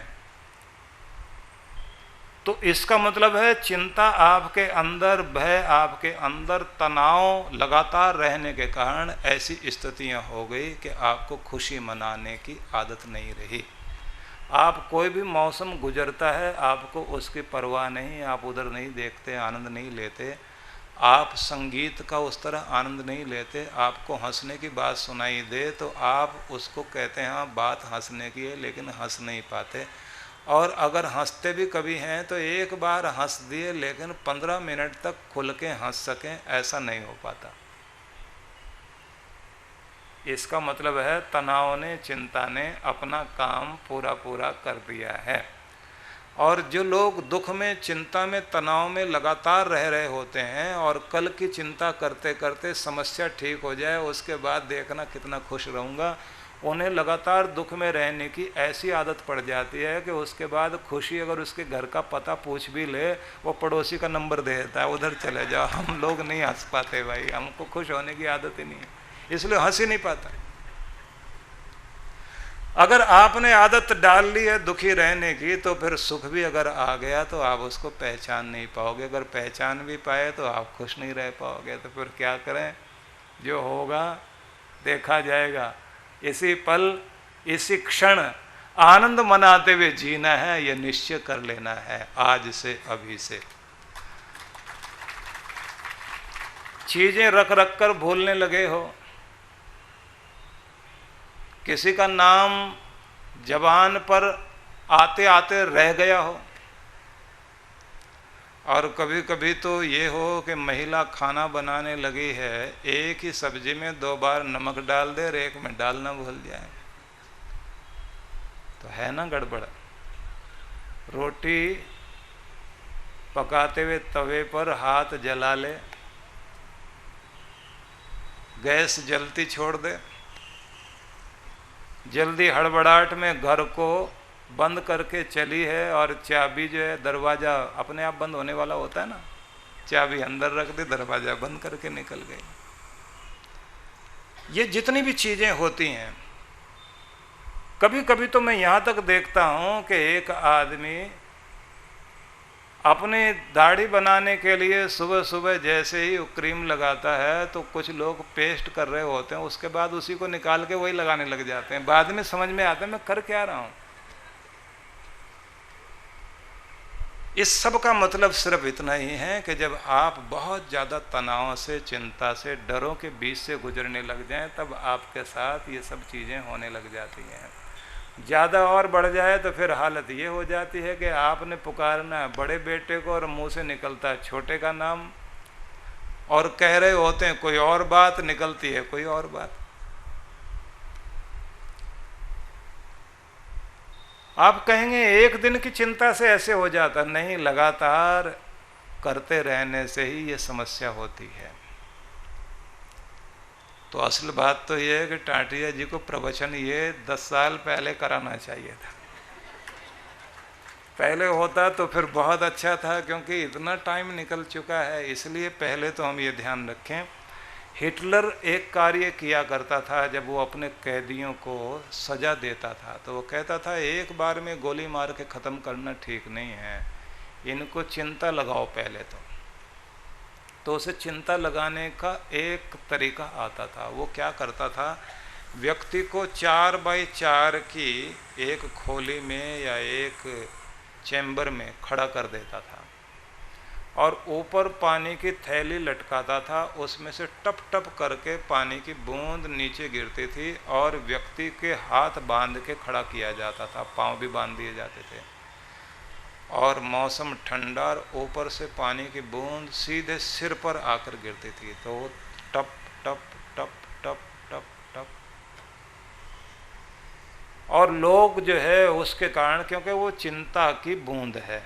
तो इसका मतलब है चिंता आपके अंदर, भय आपके अंदर, तनाव लगातार रहने के कारण ऐसी स्थितियां हो गई कि आपको खुशी मनाने की आदत नहीं रही। आप कोई भी मौसम गुजरता है, आपको उसकी परवाह नहीं, आप उधर नहीं देखते, आनंद नहीं लेते। आप संगीत का उस तरह आनंद नहीं लेते। आपको हंसने की बात सुनाई दे तो आप उसको कहते हैं हाँ बात हंसने की है, लेकिन हंस नहीं पाते। और अगर हंसते भी कभी हैं तो एक बार हंस दिए, लेकिन 15 मिनट तक खुल के हंस सकें ऐसा नहीं हो पाता। इसका मतलब है तनाव ने, चिंता ने अपना काम पूरा पूरा कर दिया है। और जो लोग दुख में, चिंता में, तनाव में लगातार रह रहे होते हैं और कल की चिंता करते करते समस्या ठीक हो जाए, उसके बाद देखना कितना खुश रहूँगा, उन्हें लगातार दुख में रहने की ऐसी आदत पड़ जाती है कि उसके बाद खुशी अगर उसके घर का पता पूछ भी ले, वो पड़ोसी का नंबर दे देता है, उधर चले जाओ। हम लोग नहीं हंस पाते भाई, हमको खुश होने की आदत ही नहीं है, इसलिए हंस ही नहीं पाता। अगर आपने आदत डाल ली है दुखी रहने की, तो फिर सुख भी अगर आ गया तो आप उसको पहचान नहीं पाओगे। अगर पहचान भी पाए तो आप खुश नहीं रह पाओगे। तो फिर क्या करें, जो होगा देखा जाएगा। इसी पल, इसी क्षण आनंद मनाते हुए जीना है, यह निश्चय कर लेना है आज से, अभी से। चीजें रख रख कर भूलने लगे हो, किसी का नाम जबान पर आते आते रह गया हो, और कभी कभी तो ये हो कि महिला खाना बनाने लगी है, एक ही सब्जी में 2 बार नमक डाल दे और एक में डालना भूल जाए, तो है ना गड़बड़। रोटी पकाते हुए तवे पर हाथ जला ले, गैस जलती छोड़ दे, जल्दी हड़बड़ाहट में घर को बंद करके चली है, और चाबी जो है, दरवाज़ा अपने आप बंद होने वाला होता है ना, चाबी अंदर रख दे, दरवाज़ा बंद करके निकल गई। ये जितनी भी चीज़ें होती हैं, कभी कभी तो मैं यहाँ तक देखता हूँ कि एक आदमी अपने दाढ़ी बनाने के लिए सुबह सुबह जैसे ही क्रीम लगाता है तो कुछ लोग पेस्ट कर रहे होते हैं, उसके बाद उसी को निकाल के वही लगाने लग जाते हैं। बाद में समझ में आता है मैं कर क्या रहा हूँ। इस सब का मतलब सिर्फ इतना ही है कि जब आप बहुत ज़्यादा तनाव से, चिंता से, डरों के बीच से गुजरने लग जाएं, तब आपके साथ ये सब चीज़ें होने लग जाती हैं। ज़्यादा और बढ़ जाए तो फिर हालत ये हो जाती है कि आपने पुकारना है बड़े बेटे को और मुंह से निकलता है छोटे का नाम, और कह रहे होते हैं कोई और बात, निकलती है कोई और बात। आप कहेंगे एक दिन की चिंता से ऐसे हो जाता, नहीं, लगातार करते रहने से ही ये समस्या होती है। तो असल बात तो ये है कि टाटिया जी को प्रवचन ये 10 साल पहले कराना चाहिए था। पहले होता तो फिर बहुत अच्छा था, क्योंकि इतना टाइम निकल चुका है। इसलिए पहले तो हम ये ध्यान रखें, हिटलर एक कार्य किया करता था जब वो अपने कैदियों को सजा देता था, तो वो कहता था एक बार में गोली मार के ख़त्म करना ठीक नहीं है, इनको चिंता लगाओ पहले। तो उसे चिंता लगाने का एक तरीका आता था। वो क्या करता था, व्यक्ति को 4 बाई 4 की एक खोली में या एक चैम्बर में खड़ा कर देता था, और ऊपर पानी की थैली लटकाता था, उसमें से टप टप करके पानी की बूंद नीचे गिरती थी, और व्यक्ति के हाथ बांध के खड़ा किया जाता था, पांव भी बांध दिए जाते थे, और मौसम ठंडा, और ऊपर से पानी की बूंद सीधे सिर पर आकर गिरती थी, तो वो टप टप टप टप टप टप, और लोग जो है उसके कारण, क्योंकि वो चिंता की बूंद है,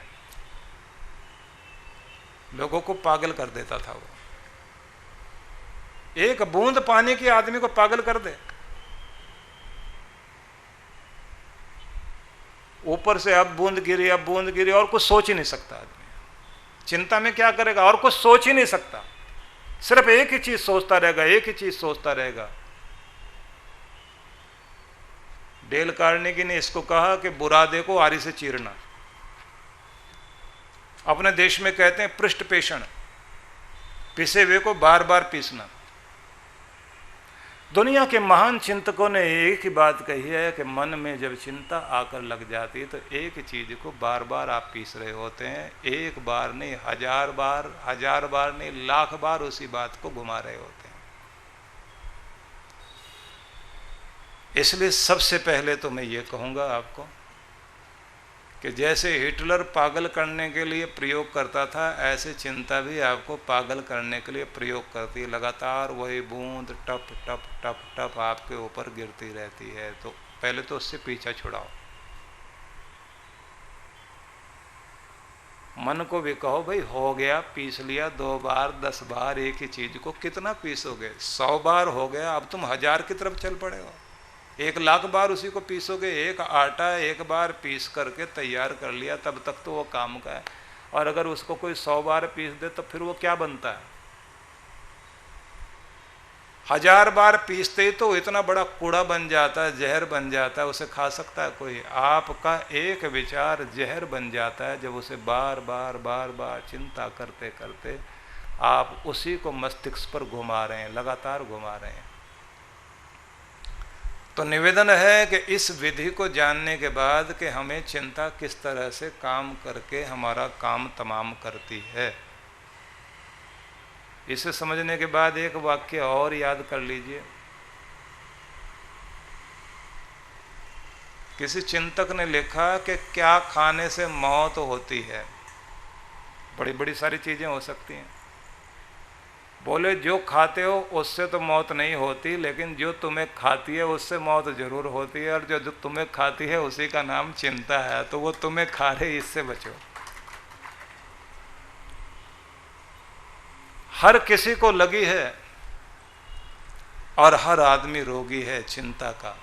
लोगों को पागल कर देता था। वो एक बूंद पानी की आदमी को पागल कर दे। ऊपर से अब बूंद गिरी, अब बूंद गिरी, और कुछ सोच ही नहीं सकता आदमी। चिंता में क्या करेगा, और कुछ सोच ही नहीं सकता, सिर्फ एक ही चीज सोचता रहेगा, एक ही चीज सोचता रहेगा। डेल कार्नेगी ने इसको कहा कि बुरादे को आरी से चीरना। अपने देश में कहते हैं पृष्ठ पेषण, पिसे हुए को बार बार पीसना। दुनिया के महान चिंतकों ने एक ही बात कही है कि मन में जब चिंता आकर लग जाती है तो एक चीज को बार बार आप पीस रहे होते हैं, एक बार नहीं, हजार बार नहीं, लाख बार उसी बात को घुमा रहे होते हैं। इसलिए सबसे पहले तो मैं ये कहूँगा आपको कि जैसे हिटलर पागल करने के लिए प्रयोग करता था, ऐसे चिंता भी आपको पागल करने के लिए प्रयोग करती है। लगातार वही बूंद टप टप टप टप आपके ऊपर गिरती रहती है। तो पहले तो उससे पीछा छुड़ाओ। मन को भी कहो भाई हो गया, पीस लिया 2 बार 10 बार एक ही चीज को, कितना पीसोगे? 100 बार हो गया, अब तुम 1000 की तरफ चल पड़े हो। 1,00,000 बार उसी को पीसोगे। एक आटा एक बार पीस करके तैयार कर लिया, तब तक तो वो काम का है। और अगर उसको कोई 100 बार पीस दे तो फिर वो क्या बनता है? 1000 बार पीसते ही तो इतना बड़ा कूड़ा बन जाता है, जहर बन जाता है, उसे खा सकता है कोई? आपका एक विचार जहर बन जाता है जब उसे बार बार चिंता करते करते आप उसी को मस्तिष्क पर घुमा रहे हैं, लगातार घुमा रहे हैं। तो निवेदन है कि इस विधि को जानने के बाद कि हमें चिंता किस तरह से काम करके हमारा काम तमाम करती है, इसे समझने के बाद एक वाक्य और याद कर लीजिए। किसी चिंतक ने लिखा कि क्या खाने से मौत होती है? बड़ी बड़ी सारी चीजें हो सकती हैं। बोले जो खाते हो उससे तो मौत नहीं होती, लेकिन जो तुम्हें खाती है उससे मौत जरूर होती है, और जो तुम्हें खाती है उसी का नाम चिंता है। तो वो तुम्हें खा रही, इससे बचो। हर किसी को लगी है और हर आदमी रोगी है चिंता का।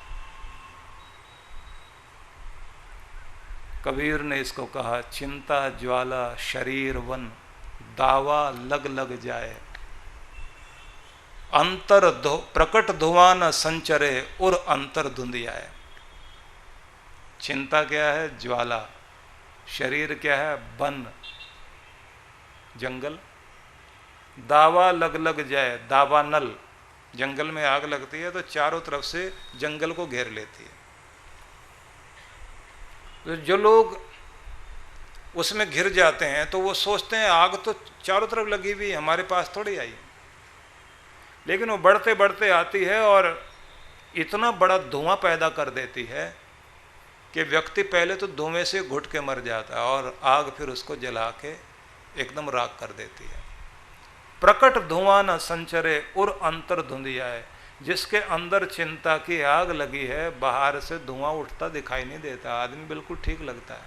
कबीर ने इसको कहा, चिंता ज्वाला शरीर वन, दावा लग लग जाए, अंतर प्रकट धुआं न संचरे और अंतर धुंधियाए। चिंता क्या है? ज्वाला। शरीर क्या है? वन, जंगल। दावा लग लग जाए, दावा नल। जंगल में आग लगती है तो चारों तरफ से जंगल को घेर लेती है। तो जो लोग उसमें घिर जाते हैं तो वो सोचते हैं आग तो चारों तरफ लगी हुई, हमारे पास थोड़ी आई। लेकिन वो बढ़ते बढ़ते आती है और इतना बड़ा धुआं पैदा कर देती है कि व्यक्ति पहले तो धुएं से घुट के मर जाता है और आग फिर उसको जला के एकदम राख कर देती है। प्रकट धुआं न संचरे और अंतर धुंधियाए। जिसके अंदर चिंता की आग लगी है, बाहर से धुआं उठता दिखाई नहीं देता, आदमी बिल्कुल ठीक लगता है।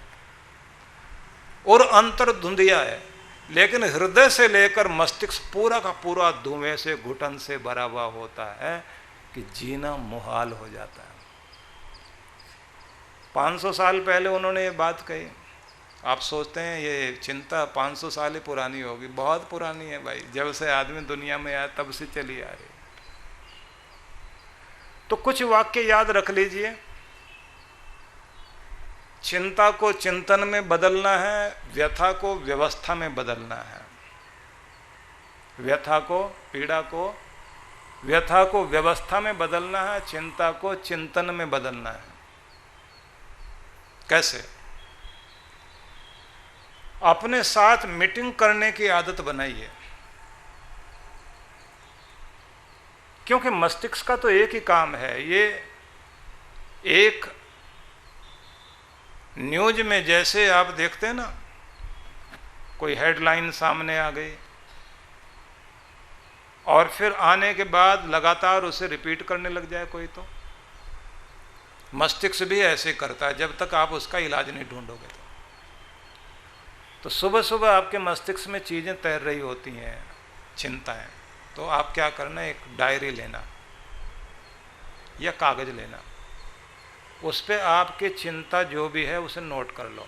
और अंतर धुंधियाए, लेकिन हृदय से लेकर मस्तिष्क पूरा का पूरा धुएं से, घुटन से भरा हुआ होता है कि जीना मुहाल हो जाता है। 500 साल पहले उन्होंने ये बात कही। आप सोचते हैं ये चिंता 500 साल ही पुरानी होगी? बहुत पुरानी है भाई, जब से आदमी दुनिया में आया तब से चली आ रही। तो कुछ वाक्य याद रख लीजिए। चिंता को चिंतन में बदलना है, व्यथा को व्यवस्था में बदलना है। व्यथा को, पीड़ा को, व्यथा को व्यवस्था में बदलना है, चिंता को चिंतन में बदलना है। कैसे? अपने साथ मीटिंग करने की आदत बनाइए। क्योंकि मस्तिष्क का तो एक ही काम है। ये एक न्यूज में जैसे आप देखते हैं ना, कोई हेडलाइन सामने आ गई और फिर आने के बाद लगातार उसे रिपीट करने लग जाए कोई, तो मस्तिष्क भी ऐसे करता है जब तक आप उसका इलाज नहीं ढूंढोगे। तो सुबह सुबह आपके मस्तिष्क में चीजें तैर रही होती हैं, चिंताएं। तो आप क्या करना, एक डायरी लेना या कागज लेना, उस पे आपकी चिंता जो भी है उसे नोट कर लो।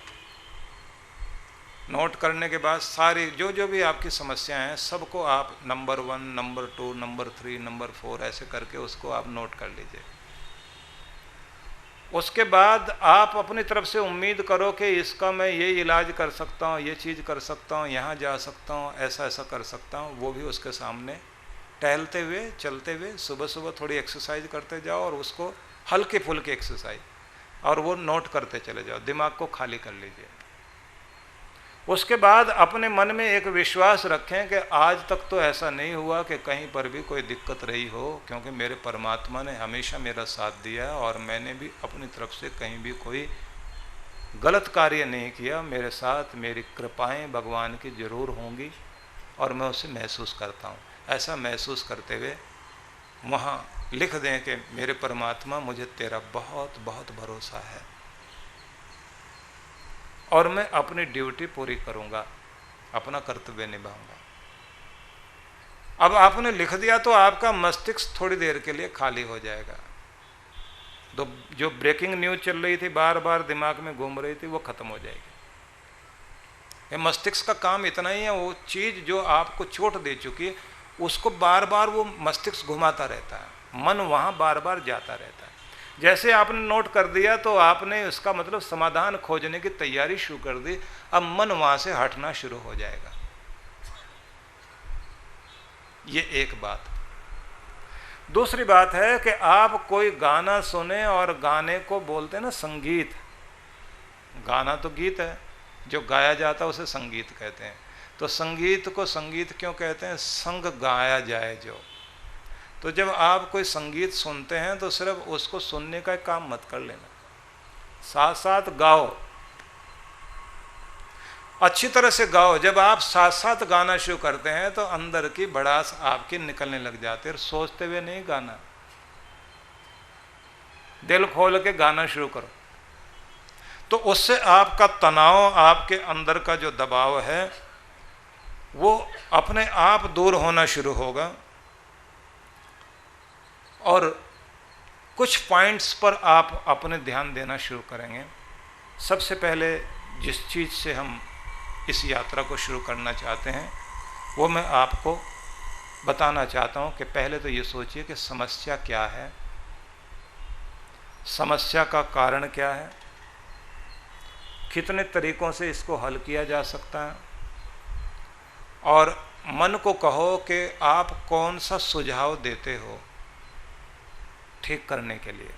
नोट करने के बाद सारी जो भी आपकी समस्याएं हैं सबको आप नंबर 1, नंबर 2, नंबर 3, नंबर 4 ऐसे करके उसको आप नोट कर लीजिए। उसके बाद आप अपनी तरफ से उम्मीद करो कि इसका मैं ये इलाज कर सकता हूँ, ये चीज़ कर सकता हूँ, यहाँ जा सकता हूँ, ऐसा ऐसा कर सकता हूँ, वो भी उसके सामने टहलते हुए, चलते हुए, सुबह सुबह थोड़ी एक्सरसाइज करते जाओ और उसको हल्के फुल्के एक्सरसाइज, और वो नोट करते चले जाओ, दिमाग को खाली कर लीजिए। उसके बाद अपने मन में एक विश्वास रखें कि आज तक तो ऐसा नहीं हुआ कि कहीं पर भी कोई दिक्कत रही हो, क्योंकि मेरे परमात्मा ने हमेशा मेरा साथ दिया और मैंने भी अपनी तरफ से कहीं भी कोई गलत कार्य नहीं किया। मेरे साथ मेरी कृपाएं भगवान की जरूर होंगी और मैं उसे महसूस करता हूँ। ऐसा महसूस करते हुए वहाँ लिख दें कि मेरे परमात्मा, मुझे तेरा बहुत बहुत भरोसा है और मैं अपनी ड्यूटी पूरी करूंगा, अपना कर्तव्य निभाऊंगा। अब आपने लिख दिया तो आपका मस्तिष्क थोड़ी देर के लिए खाली हो जाएगा। तो जो ब्रेकिंग न्यूज चल रही थी, बार बार दिमाग में घूम रही थी, वो खत्म हो जाएगी। ये मस्तिष्क का काम इतना ही है, वो चीज जो आपको चोट दे चुकी है उसको बार बार वो मस्तिष्क घुमाता रहता है, मन वहां बार बार जाता रहता है। जैसे आपने नोट कर दिया तो आपने उसका मतलब समाधान खोजने की तैयारी शुरू कर दी, अब मन वहां से हटना शुरू हो जाएगा। ये एक बात। दूसरी बात है कि आप कोई गाना सुने, और गाने को बोलते हैं ना संगीत। गाना तो गीत है, जो गाया जाता है उसे संगीत कहते हैं। तो संगीत को संगीत क्यों कहते हैं? संग गाया जाए जो। तो जब आप कोई संगीत सुनते हैं तो सिर्फ उसको सुनने का काम मत कर लेना, साथ साथ गाओ, अच्छी तरह से गाओ। जब आप साथ साथ गाना शुरू करते हैं तो अंदर की भड़ास आपकी निकलने लग जाती है। सोचते हुए नहीं गाना, दिल खोल के गाना शुरू करो, तो उससे आपका तनाव, आपके अंदर का जो दबाव है वो अपने आप दूर होना शुरू होगा। और कुछ पॉइंट्स पर आप अपने ध्यान देना शुरू करेंगे। सबसे पहले जिस चीज़ से हम इस यात्रा को शुरू करना चाहते हैं वो मैं आपको बताना चाहता हूं कि पहले तो ये सोचिए कि समस्या क्या है, समस्या का कारण क्या है, कितने तरीकों से इसको हल किया जा सकता है, और मन को कहो कि आप कौन सा सुझाव देते हो ठीक करने के लिए,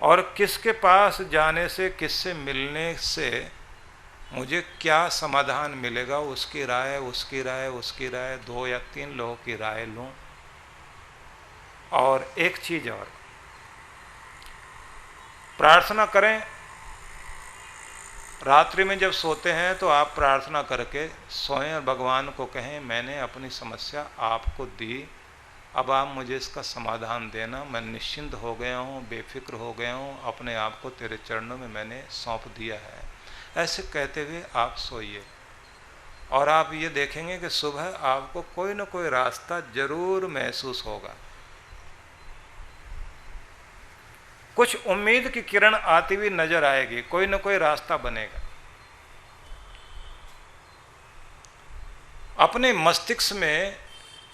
और किसके पास जाने से, किससे मिलने से मुझे क्या समाधान मिलेगा, उसकी राय, उसकी राय, उसकी राय, 2 या 3 लोगों की राय लूं। और एक चीज और, प्रार्थना करें। रात्रि में जब सोते हैं तो आप प्रार्थना करके सोएं और भगवान को कहें, मैंने अपनी समस्या आपको दी, अब आप मुझे इसका समाधान देना। मैं निश्चिंत हो गया हूँ, बेफिक्र हो गया हूँ, अपने आप को तेरे चरणों में मैंने सौंप दिया है। ऐसे कहते हुए आप सोइए और आप ये देखेंगे कि सुबह आपको कोई ना कोई रास्ता जरूर महसूस होगा, कुछ उम्मीद की किरण आती हुई नजर आएगी, कोई ना कोई रास्ता बनेगा। अपने मस्तिष्क में,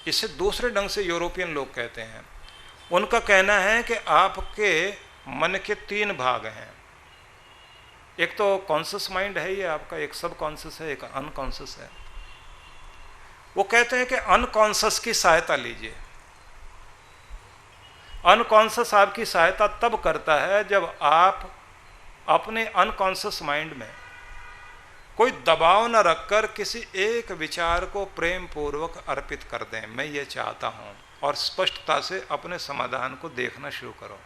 इसे दूसरे ढंग से यूरोपियन लोग कहते हैं, उनका कहना है कि आपके मन के 3 भाग हैं। एक तो कॉन्शियस माइंड है, ये आपका, एक सब कॉन्शियस है, एक अनकॉन्शियस है। वो कहते हैं कि अनकॉन्शियस की सहायता लीजिए। अनकॉन्शियस आपकी सहायता तब करता है जब आप अपने अनकॉन्शियस माइंड में कोई दबाव न रखकर किसी एक विचार को प्रेम पूर्वक अर्पित कर दें, मैं ये चाहता हूँ, और स्पष्टता से अपने समाधान को देखना शुरू करो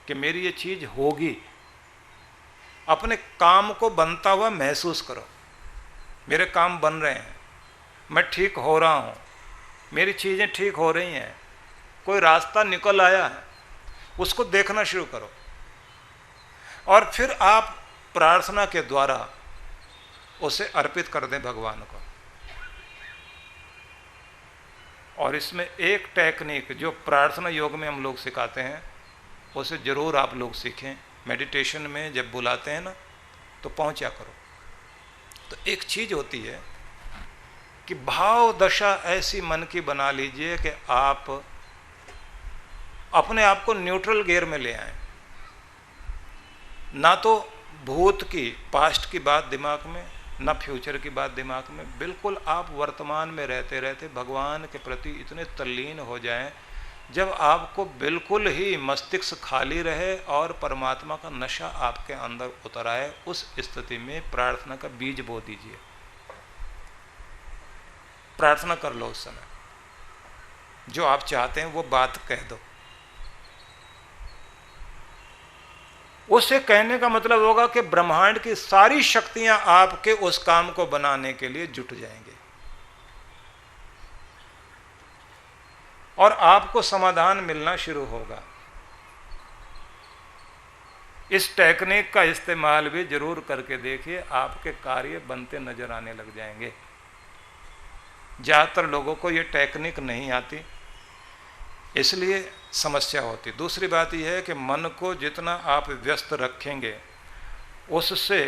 कि मेरी ये चीज होगी। अपने काम को बनता हुआ महसूस करो, मेरे काम बन रहे हैं, मैं ठीक हो रहा हूँ, मेरी चीज़ें ठीक हो रही हैं, कोई रास्ता निकल आया है, उसको देखना शुरू करो। और फिर आप प्रार्थना के द्वारा उसे अर्पित कर दें भगवान को। और इसमें एक टेक्निक जो प्रार्थना योग में हम लोग सिखाते हैं उसे जरूर आप लोग सीखें। मेडिटेशन में जब बुलाते हैं ना तो पहुंचा करो। तो एक चीज होती है कि भाव दशा ऐसी मन की बना लीजिए कि आप अपने आप को न्यूट्रल गियर में ले आए। ना तो भूत की पास्ट की बात दिमाग में, ना फ्यूचर की बात दिमाग में। बिल्कुल आप वर्तमान में रहते रहते भगवान के प्रति इतने तल्लीन हो जाएं, जब आपको बिल्कुल ही मस्तिष्क खाली रहे और परमात्मा का नशा आपके अंदर उतर आए, उस स्थिति में प्रार्थना का बीज बो दीजिए। प्रार्थना कर लो उस समय, जो आप चाहते हैं वो बात कह दो। उसे कहने का मतलब होगा कि ब्रह्मांड की सारी शक्तियां आपके उस काम को बनाने के लिए जुट जाएंगे और आपको समाधान मिलना शुरू होगा। इस टेक्निक का इस्तेमाल भी जरूर करके देखिए, आपके कार्य बनते नजर आने लग जाएंगे। ज़्यादातर लोगों को ये टेक्निक नहीं आती, इसलिए समस्या होती। दूसरी बात यह है कि मन को जितना आप व्यस्त रखेंगे, उससे